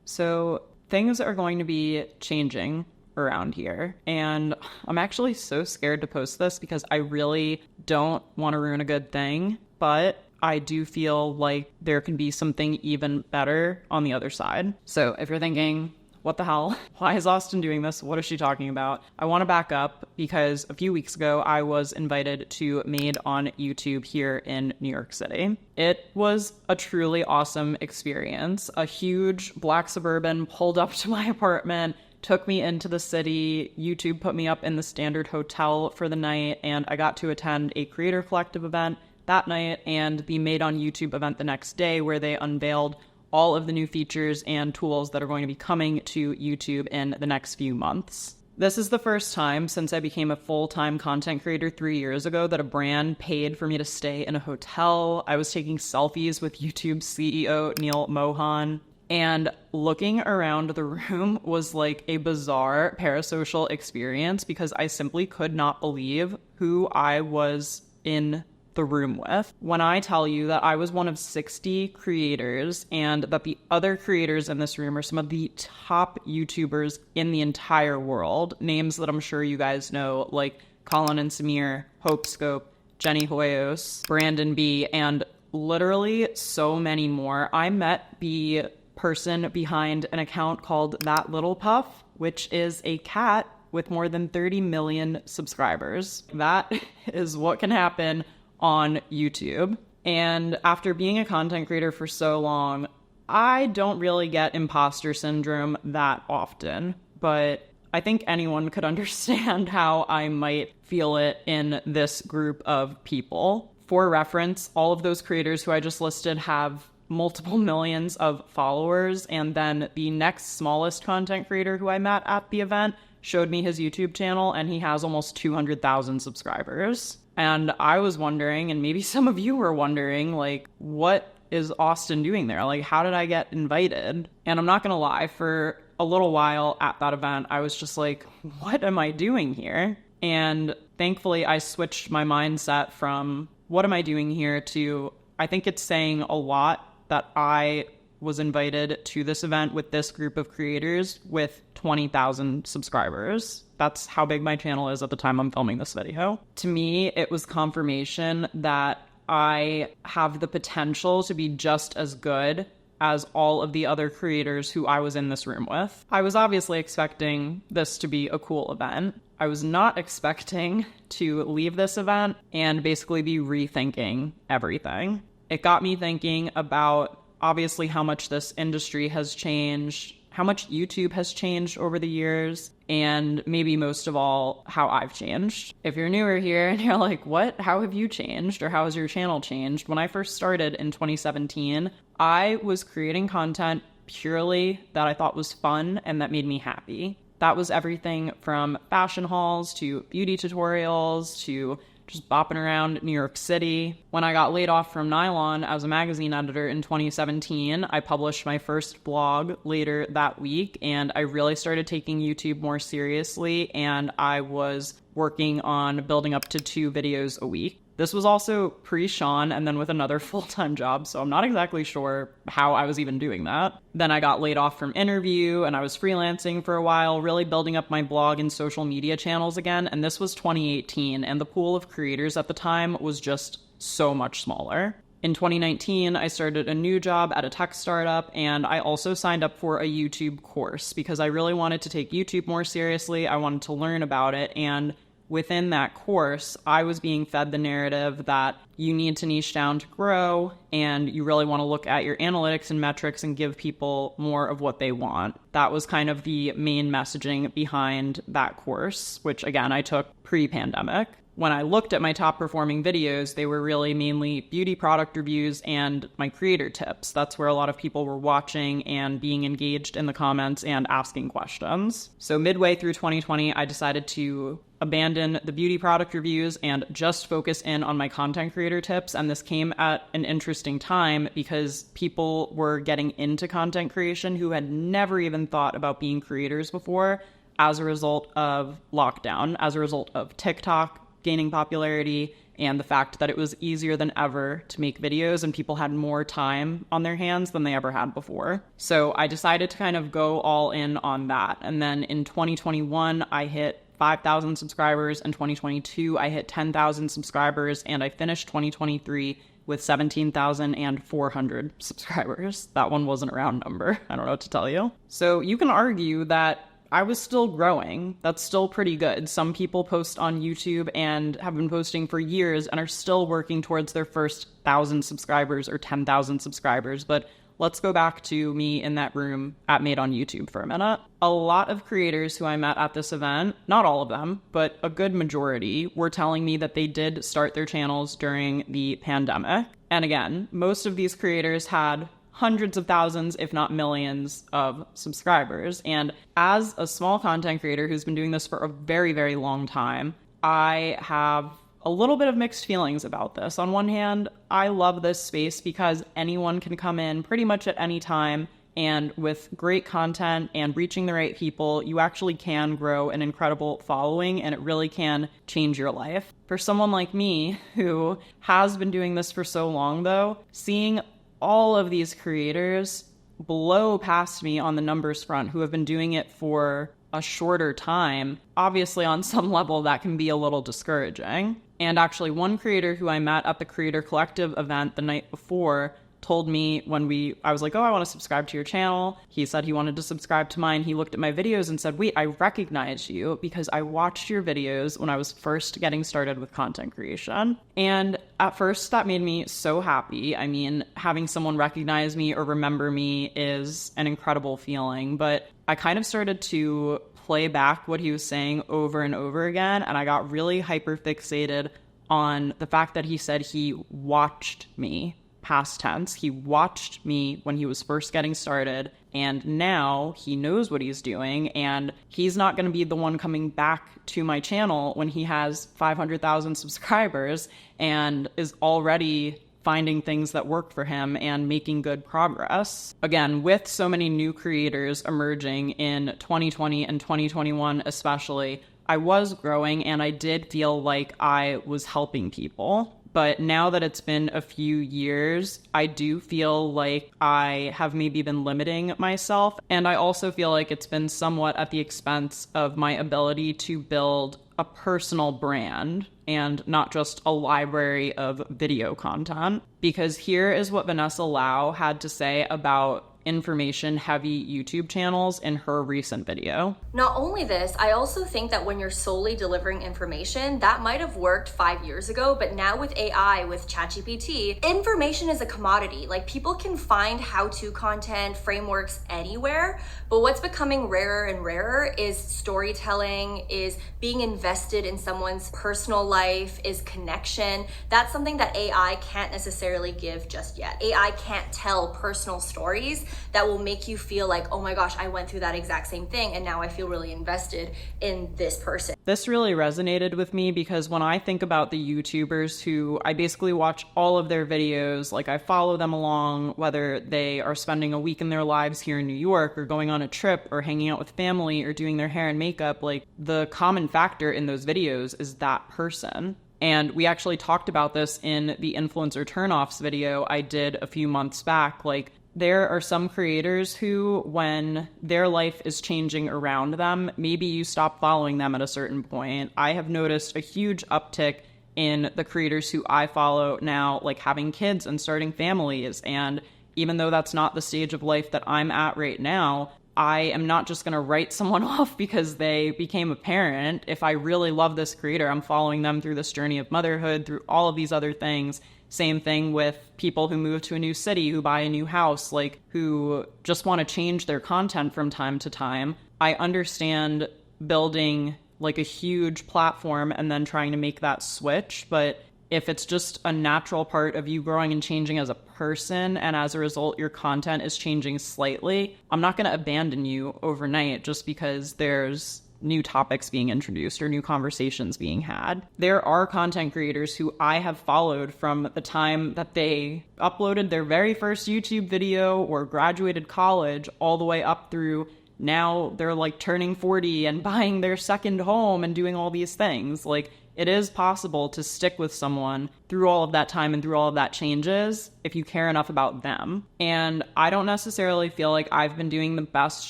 So things are going to be changing around here. And I'm actually so scared to post this because I really don't want to ruin a good thing. But I do feel like there can be something even better on the other side. So if you're thinking, what the hell? Why is Austin doing this? What is she talking about? I want to back up because a few weeks ago, I was invited to Made on YouTube here in New York City. It was a truly awesome experience. A huge black Suburban pulled up to my apartment, took me into the city. YouTube put me up in the Standard Hotel for the night, and I got to attend a Creator Collective event that night and the Made on YouTube event the next day, where they unveiled all of the new features and tools that are going to be coming to YouTube in the next few months. This is the first time since I became a full-time content creator 3 years ago that a brand paid for me to stay in a hotel. I was taking selfies with YouTube CEO Neil Mohan, and looking around the room was like a bizarre parasocial experience because I simply could not believe who I was in the room with. When I tell you that I was one of 60 creators and that the other creators in this room are some of the top YouTubers in the entire world, names that I'm sure you guys know, like Colin and Samir, Hope Scope, Jenny Hoyos, Brandon B, and literally so many more. I met the person behind an account called That Little Puff, which is a cat with more than 30 million subscribers. That is what can happen on YouTube. And after being a content creator for so long, I don't really get imposter syndrome that often, but I think anyone could understand how I might feel it in this group of people. For reference, all of those creators who I just listed have multiple millions of followers, and then the next smallest content creator who I met at the event showed me his YouTube channel, and he has almost 200,000 subscribers. And I was wondering, and maybe some of you were wondering, like, what is Austin doing there? Like, how did I get invited? And I'm not gonna lie, for a little while at that event, I was just like, what am I doing here? And thankfully, I switched my mindset from what am I doing here to I think it's saying a lot that I was invited to this event with this group of creators with 20,000 subscribers. That's how big my channel is at the time I'm filming this video. To me, it was confirmation that I have the potential to be just as good as all of the other creators who I was in this room with. I was obviously expecting this to be a cool event. I was not expecting to leave this event and basically be rethinking everything. It got me thinking about obviously how much this industry has changed, how much YouTube has changed over the years, and maybe most of all, how I've changed. If you're newer here and you're like, what? How have you changed? Or how has your channel changed? When I first started in 2017, I was creating content purely that I thought was fun and that made me happy. That was everything from fashion hauls to beauty tutorials to just bopping around New York City. When I got laid off from Nylon as a magazine editor in 2017, I published my first blog later that week, and I really started taking YouTube more seriously, and I was working on building up to 2 videos a week. This was also pre-Sean and then with another full-time job, so I'm not exactly sure how I was even doing that. Then I got laid off from Interview and I was freelancing for a while, really building up my blog and social media channels again, and this was 2018, and the pool of creators at the time was just so much smaller. In 2019, I started a new job at a tech startup, and I also signed up for a YouTube course because I really wanted to take YouTube more seriously. I wanted to learn about it, and within that course, I was being fed the narrative that you need to niche down to grow, and you really want to look at your analytics and metrics and give people more of what they want. That was kind of the main messaging behind that course, which again, I took pre-pandemic. When I looked at my top performing videos, they were really mainly beauty product reviews and my creator tips. That's where a lot of people were watching and being engaged in the comments and asking questions. So midway through 2020, I decided to abandon the beauty product reviews and just focus in on my content creator tips. And this came at an interesting time because people were getting into content creation who had never even thought about being creators before as a result of lockdown, as a result of TikTok gaining popularity and the fact that it was easier than ever to make videos and people had more time on their hands than they ever had before. So I decided to kind of go all in on that. And then in 2021, I hit 5,000 subscribers. In 2022, I hit 10,000 subscribers, and I finished 2023 with 17,400 subscribers. That one wasn't a round number. I don't know what to tell you. So you can argue that I was still growing. That's still pretty good. Some people post on YouTube and have been posting for years and are still working towards their first 1,000 subscribers or 10,000 subscribers. But let's go back to me in that room at Made on YouTube for a minute. A lot of creators who I met at this event, not all of them, but a good majority, were telling me that they did start their channels during the pandemic. And again, most of these creators had hundreds of thousands, if not millions, of subscribers. And as a small content creator who's been doing this for a very, very long time, I have a little bit of mixed feelings about this. On one hand, I love this space because anyone can come in pretty much at any time, and with great content and reaching the right people, you actually can grow an incredible following, and it really can change your life. For someone like me, who has been doing this for so long though, seeing all of these creators blow past me on the numbers front who have been doing it for a shorter time, obviously on some level that can be a little discouraging. And actually one creator who I met at the Creator Collective event the night before told me when I was like, oh, I want to subscribe to your channel. He said he wanted to subscribe to mine. He looked at my videos and said, wait, I recognize you because I watched your videos when I was first getting started with content creation. And at first that made me so happy. I mean, having someone recognize me or remember me is an incredible feeling, but I kind of started to play back what he was saying over and over again. And I got really hyper fixated on the fact that he said he watched me. Past tense. He watched me when he was first getting started, and now he knows what he's doing, and he's not going to be the one coming back to my channel when he has 500,000 subscribers and is already finding things that work for him and making good progress. Again, with so many new creators emerging in 2020 and 2021 especially, I was growing and I did feel like I was helping people. But now that it's been a few years, I do feel like I have maybe been limiting myself. And I also feel like it's been somewhat at the expense of my ability to build a personal brand and not just a library of video content. Because here is what Vanessa Lau had to say about information-heavy YouTube channels in her recent video. Not only this, I also think that when you're solely delivering information, that might have worked 5 years ago, but now with AI, with ChatGPT, information is a commodity. Like, people can find how-to content, frameworks anywhere, but what's becoming rarer and rarer is storytelling, is being invested in someone's personal life, is connection. That's something that AI can't necessarily give just yet. AI can't tell personal stories that will make you feel like, oh my gosh, I went through that exact same thing and now I feel really invested in this person. This really resonated with me because when I think about the YouTubers who I basically watch all of their videos, like I follow them along, whether they are spending a week in their lives here in New York or going on a trip or hanging out with family or doing their hair and makeup, like the common factor in those videos is that person. And we actually talked about this in the influencer turnoffs video I did a few months back. Like, there are some creators who, when their life is changing around them, maybe you stop following them at a certain point. I have noticed a huge uptick in the creators who I follow now, like having kids and starting families. And even though that's not the stage of life that I'm at right now, I am not just going to write someone off because they became a parent. If I really love this creator, I'm following them through this journey of motherhood, through all of these other things. Same thing with people who move to a new city, who buy a new house, like who just want to change their content from time to time. I understand building like a huge platform and then trying to make that switch, but if it's just a natural part of you growing and changing as a person, and as a result your content is changing slightly, I'm not going to abandon you overnight just because there's new topics being introduced or new conversations being had. There are content creators who I have followed from the time that they uploaded their very first YouTube video or graduated college all the way up through now they're like turning 40 and buying their second home and doing all these things. Like, it is possible to stick with someone through all of that time and through all of that changes if you care enough about them. And I don't necessarily feel like I've been doing the best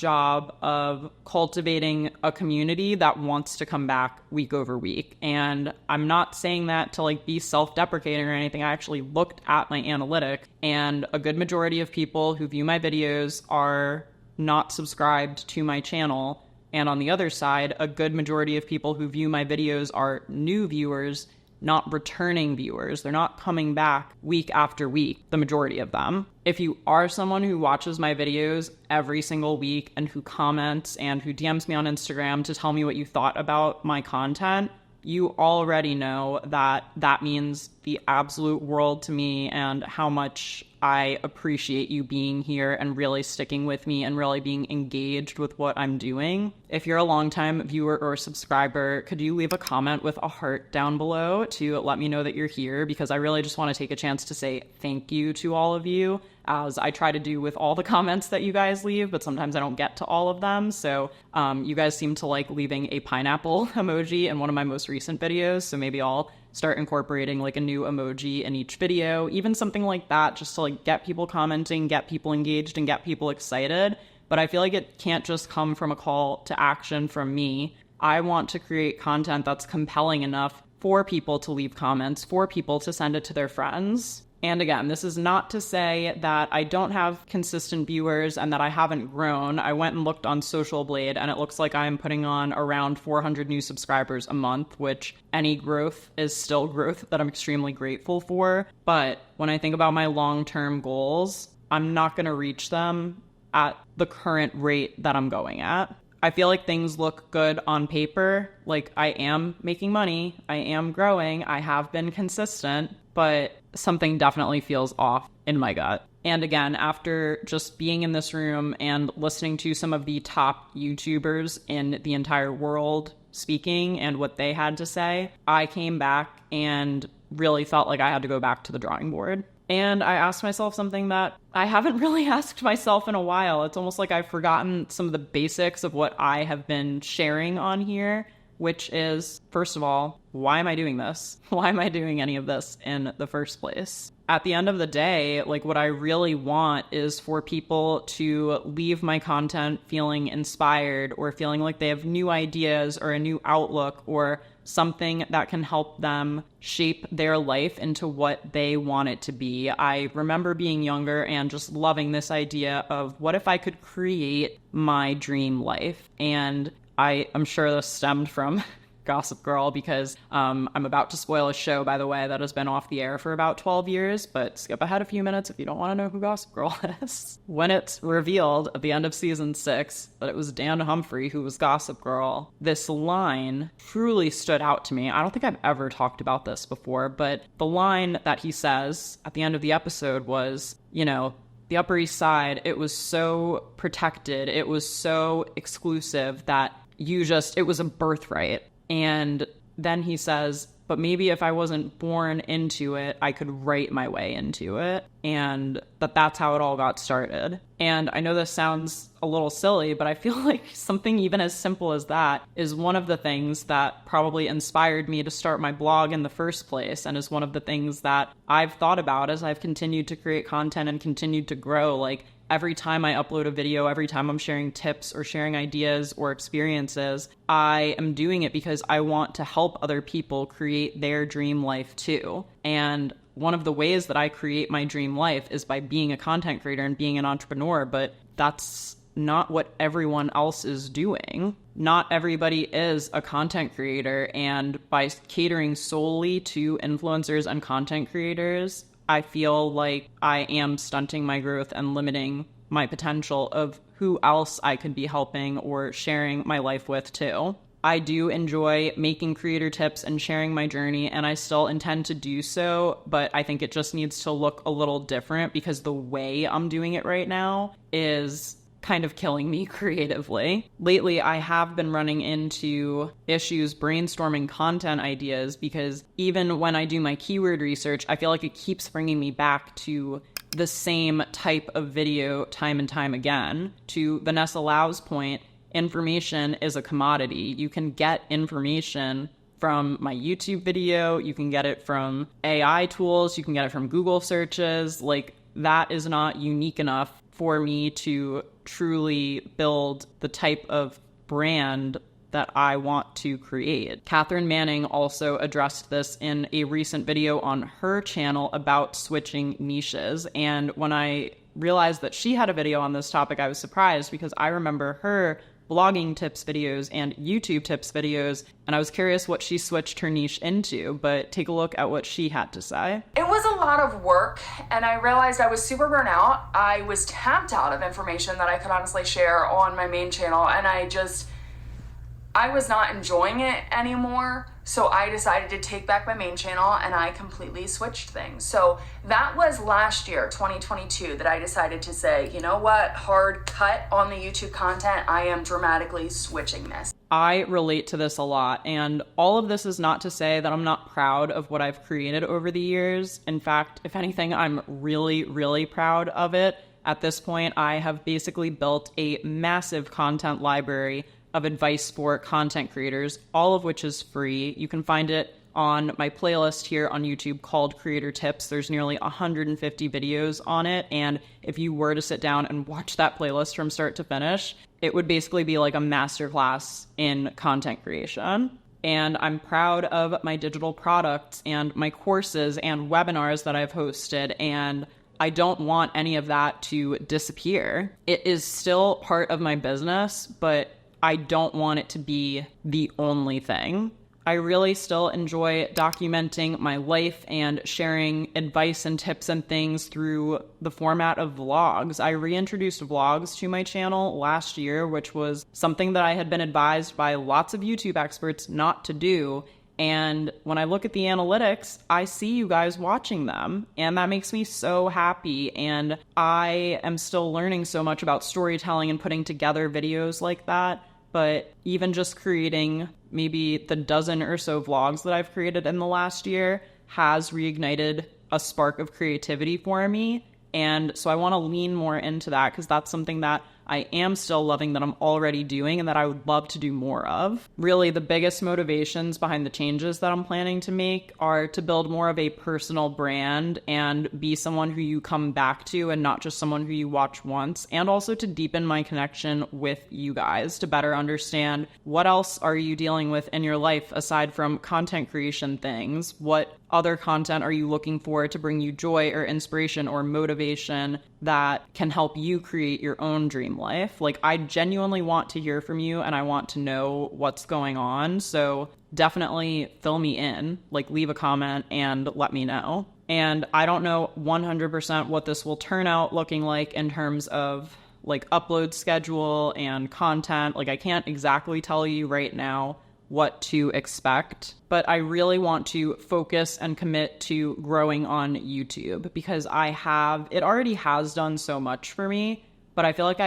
job of cultivating a community that wants to come back week over week. And I'm not saying that to like be self-deprecating or anything. I actually looked at my analytic, and a good majority of people who view my videos are not subscribed to my channel. And on the other side, a good majority of people who view my videos are new viewers, not returning viewers. They're not coming back week after week, the majority of them. If you are someone who watches my videos every single week and who comments and who DMs me on Instagram to tell me what you thought about my content, you already know that that means the absolute world to me and how much I appreciate you being here and really sticking with me and really being engaged with what I'm doing. If you're a longtime viewer or subscriber, could you leave a comment with a heart down below to let me know that you're here? Because I really just want to take a chance to say thank you to all of you, as I try to do with all the comments that you guys leave, but sometimes I don't get to all of them. So you guys seem to like leaving a pineapple emoji in one of my most recent videos, so maybe I'll start incorporating like a new emoji in each video, even something like that, just to like get people commenting, get people engaged, and get people excited. But I feel like it can't just come from a call to action from me. I want to create content that's compelling enough for people to leave comments, for people to send it to their friends. And again, this is not to say that I don't have consistent viewers and that I haven't grown. I went and looked on Social Blade, and it looks like I'm putting on around 400 new subscribers a month, which any growth is still growth that I'm extremely grateful for. But when I think about my long-term goals, I'm not going to reach them at the current rate that I'm going at. I feel like things look good on paper. Like, I am making money, I am growing, I have been consistent, but something definitely feels off in my gut. And again, after just being in this room and listening to some of the top YouTubers in the entire world speaking and what they had to say, I came back and really felt like I had to go back to the drawing board. And I asked myself something that I haven't really asked myself in a while. It's almost like I've forgotten some of the basics of what I have been sharing on here, which is, first of all, why am I doing this? Why am I doing any of this in the first place? At the end of the day, like, what I really want is for people to leave my content feeling inspired or feeling like they have new ideas or a new outlook or something that can help them shape their life into what they want it to be. I remember being younger and just loving this idea of what if I could create my dream life? And I'm sure this stemmed from Gossip Girl, because I'm about to spoil a show, by the way, that has been off the air for about 12 years, but skip ahead a few minutes if you don't want to know who Gossip Girl is. When it's revealed at the end of season 6 that it was Dan Humphrey who was Gossip Girl, this line truly stood out to me. I don't think I've ever talked about this before, but the line that he says at the end of the episode was, you know, the Upper East Side, it was so protected, it was so exclusive that it was a birthright. And then he says, but maybe if I wasn't born into it, I could write my way into it. And that's how it all got started. And I know this sounds a little silly, but I feel like something even as simple as that is one of the things that probably inspired me to start my blog in the first place, and is one of the things that I've thought about as I've continued to create content and continued to grow. Like, every time I upload a video, every time I'm sharing tips or sharing ideas or experiences, I am doing it because I want to help other people create their dream life too. And one of the ways that I create my dream life is by being a content creator and being an entrepreneur, but that's not what everyone else is doing. Not everybody is a content creator, and by catering solely to influencers and content creators, I feel like I am stunting my growth and limiting my potential of who else I could be helping or sharing my life with too. I do enjoy making creator tips and sharing my journey, and I still intend to do so, but I think it just needs to look a little different because the way I'm doing it right now is kind of killing me creatively. Lately, I have been running into issues brainstorming content ideas because even when I do my keyword research, I feel like it keeps bringing me back to the same type of video time and time again. To Vanessa Lau's point, information is a commodity. You can get information from my YouTube video, you can get it from AI tools, you can get it from Google searches. Like, that is not unique enough for me to truly build the type of brand that I want to create. Catherine Manning also addressed this in a recent video on her channel about switching niches. And when I realized that she had a video on this topic, I was surprised because I remember her blogging tips videos and YouTube tips videos, and I was curious what she switched her niche into, but take a look at what she had to say. It was a lot of work, and I realized I was super burnt out. I was tapped out of information that I could honestly share on my main channel, and I was not enjoying it anymore. So I decided to take back my main channel and I completely switched things. So that was last year, 2022, that I decided to say, you know what, hard cut on the YouTube content. I am dramatically switching this. I relate to this a lot, and all of this is not to say that I'm not proud of what I've created over the years. In fact, if anything, I'm really, really proud of it. At this point, I have basically built a massive content library of advice for content creators, all of which is free. You can find it on my playlist here on YouTube called Creator Tips. There's nearly 150 videos on it, and if you were to sit down and watch that playlist from start to finish, it would basically be like a masterclass in content creation. And I'm proud of my digital products and my courses and webinars that I've hosted, and I don't want any of that to disappear. It is still part of my business, but I don't want it to be the only thing. I really still enjoy documenting my life and sharing advice and tips and things through the format of vlogs. I reintroduced vlogs to my channel last year, which was something that I had been advised by lots of YouTube experts not to do. And when I look at the analytics, I see you guys watching them, and that makes me so happy. And I am still learning so much about storytelling and putting together videos like that. But even just creating maybe the dozen or so vlogs that I've created in the last year has reignited a spark of creativity for me. And so I want to lean more into that because that's something that I am still loving, that I'm already doing, and that I would love to do more of. Really, the biggest motivations behind the changes that I'm planning to make are to build more of a personal brand and be someone who you come back to and not just someone who you watch once, and also to deepen my connection with you guys to better understand what else are you dealing with in your life aside from content creation things. What other content are you looking for to bring you joy or inspiration or motivation that can help you create your own dream life? Like, I genuinely want to hear from you and I want to know what's going on. So definitely fill me in, like leave a comment and let me know. And I don't know 100% what this will turn out looking like in terms of like upload schedule and content. Like, I can't exactly tell you right now what to expect, but I really want to focus and commit to growing on YouTube because it already has done so much for me, but I feel like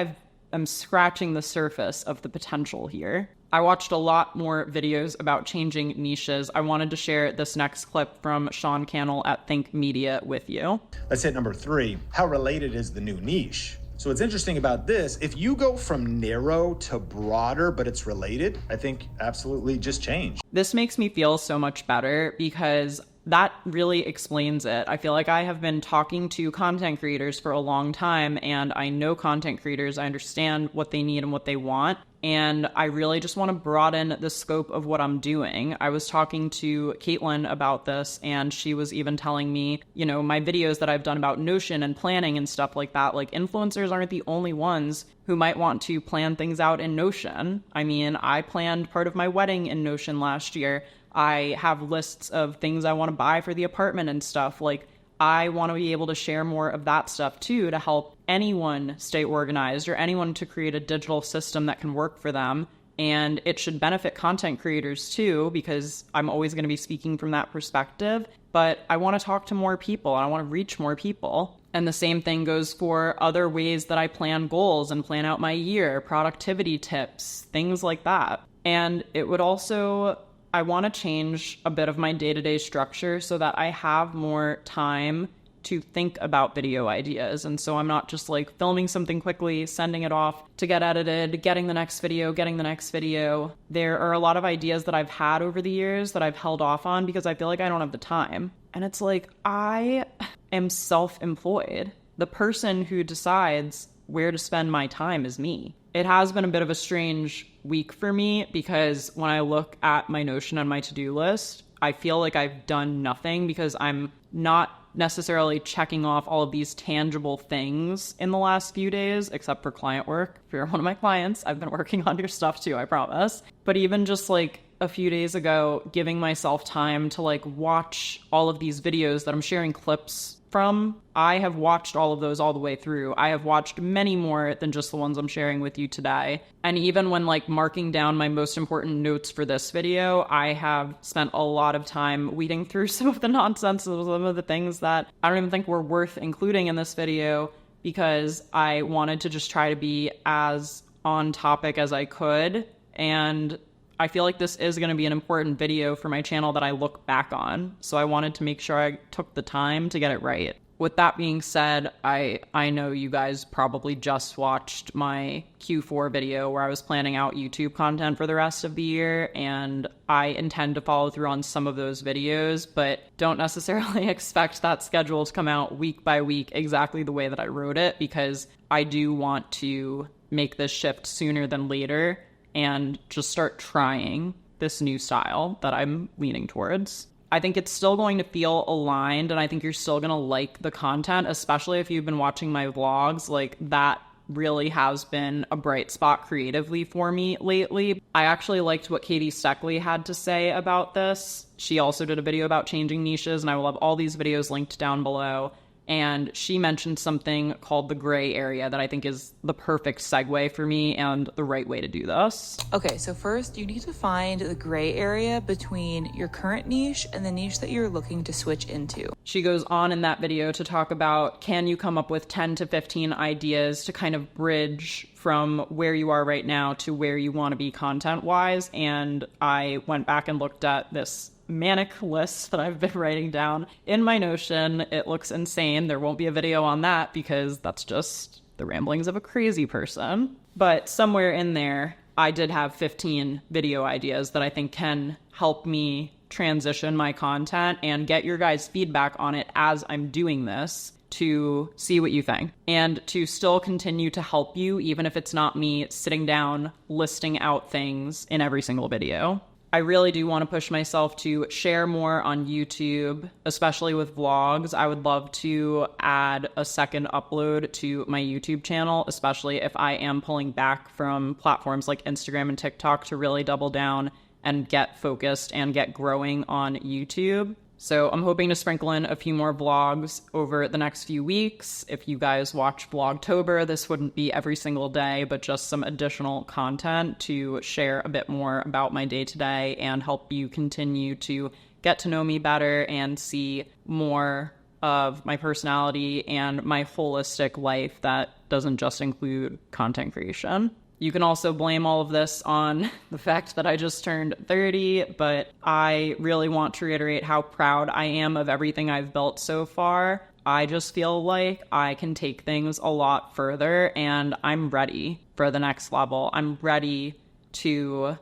I'm scratching the surface of the potential here. I watched a lot more videos about changing niches. I wanted to share this next clip from Sean Cannell at Think Media with you. Let's hit number 3. How related is the new niche? So what's interesting about this, if you go from narrow to broader, but it's related, I think absolutely just change. This makes me feel so much better because that really explains it. I feel like I have been talking to content creators for a long time, and I know content creators. I understand what they need and what they want. And I really just want to broaden the scope of what I'm doing. I was talking to Caitlin about this, and she was even telling me, you know, my videos that I've done about Notion and planning and stuff like that, like influencers aren't the only ones who might want to plan things out in Notion. I mean, I planned part of my wedding in Notion last year. I have lists of things I want to buy for the apartment and stuff. Like, I want to be able to share more of that stuff too, to help anyone stay organized or anyone to create a digital system that can work for them. And it should benefit content creators too, because I'm always going to be speaking from that perspective. But I want to talk to more people. I want to reach more people. And the same thing goes for other ways that I plan goals and plan out my year, productivity tips, things like that. And it would also, I want to change a bit of my day-to-day structure so that I have more time to think about video ideas. And so I'm not just like filming something quickly, sending it off to get edited, getting the next video. There are a lot of ideas that I've had over the years that I've held off on because I feel like I don't have the time. And it's like, I am self-employed. The person who decides where to spend my time is me. It has been a bit of a strange week for me because when I look at my Notion and my to-do list, I feel like I've done nothing because I'm not necessarily checking off all of these tangible things in the last few days, except for client work. If you're one of my clients, I've been working on your stuff too, I promise. But even just like a few days ago, giving myself time to like watch all of these videos that I'm sharing clips from, I have watched all of those all the way through. I have watched many more than just the ones I'm sharing with you today. And even when like marking down my most important notes for this video, I have spent a lot of time weeding through some of the nonsense of some of the things that I don't even think were worth including in this video because I wanted to just try to be as on topic as I could. And I feel like this is going to be an important video for my channel that I look back on. So I wanted to make sure I took the time to get it right. With that being said, I know you guys probably just watched my Q4 video where I was planning out YouTube content for the rest of the year, and I intend to follow through on some of those videos, but don't necessarily expect that schedule to come out week by week exactly the way that I wrote it, because I do want to make this shift sooner than later and just start trying this new style that I'm leaning towards. I think it's still going to feel aligned, and I think you're still going to like the content, especially if you've been watching my vlogs. Like, that really has been a bright spot creatively for me lately. I actually liked what Katie Steckley had to say about this. She also did a video about changing niches, and I will have all these videos linked down below. And she mentioned something called the gray area that I think is the perfect segue for me and the right way to do this. Okay, so first you need to find the gray area between your current niche and the niche that you're looking to switch into. She goes on in that video to talk about, can you come up with 10 to 15 ideas to kind of bridge from where you are right now to where you want to be content-wise? And I went back and looked at this manic list that I've been writing down in my Notion. It looks insane. There won't be a video on that because that's just the ramblings of a crazy person. But somewhere in there, I did have 15 video ideas that I think can help me transition my content and get your guys' feedback on it as I'm doing this to see what you think and to still continue to help you, even if it's not me sitting down listing out things in every single video. I really do want to push myself to share more on YouTube, especially with vlogs. I would love to add a second upload to my YouTube channel, especially if I am pulling back from platforms like Instagram and TikTok to really double down and get focused and get growing on YouTube. So I'm hoping to sprinkle in a few more vlogs over the next few weeks. If you guys watch Vlogtober, this wouldn't be every single day, but just some additional content to share a bit more about my day-to-day and help you continue to get to know me better and see more of my personality and my holistic life that doesn't just include content creation. You can also blame all of this on the fact that I just turned 30, but I really want to reiterate how proud I am of everything I've built so far. I just feel like I can take things a lot further, and I'm ready for the next level. I'm ready to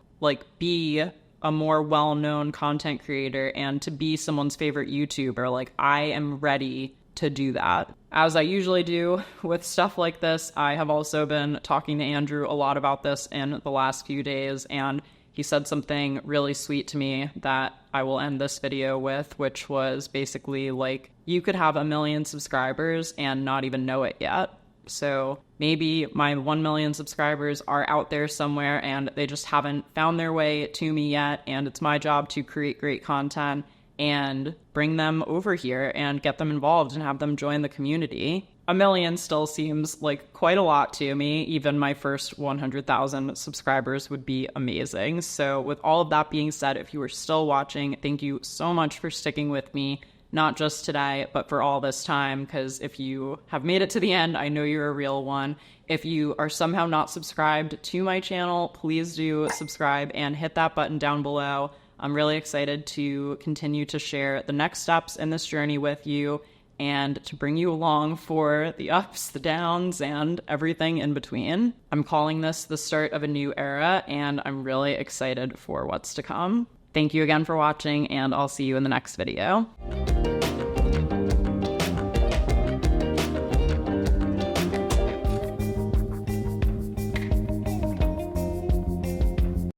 be a more well-known content creator and to be someone's favorite YouTuber. I am ready to do that. As I usually do with stuff like this, I have also been talking to Andrew a lot about this in the last few days, and he said something really sweet to me that I will end this video with, which was basically you could have 1 million subscribers and not even know it yet. So maybe my 1 million subscribers are out there somewhere and they just haven't found their way to me yet, and it's my job to create great content and bring them over here and get them involved and have them join the community. 1 million still seems like quite a lot to me. Even my first 100,000 subscribers would be amazing. So with all of that being said, if you are still watching, thank you so much for sticking with me, not just today, but for all this time, because if you have made it to the end, I know you're a real one. If you are somehow not subscribed to my channel, please do subscribe and hit that button down below. I'm really excited to continue to share the next steps in this journey with you and to bring you along for the ups, the downs, and everything in between. I'm calling this the start of a new era, and I'm really excited for what's to come. Thank you again for watching, and I'll see you in the next video.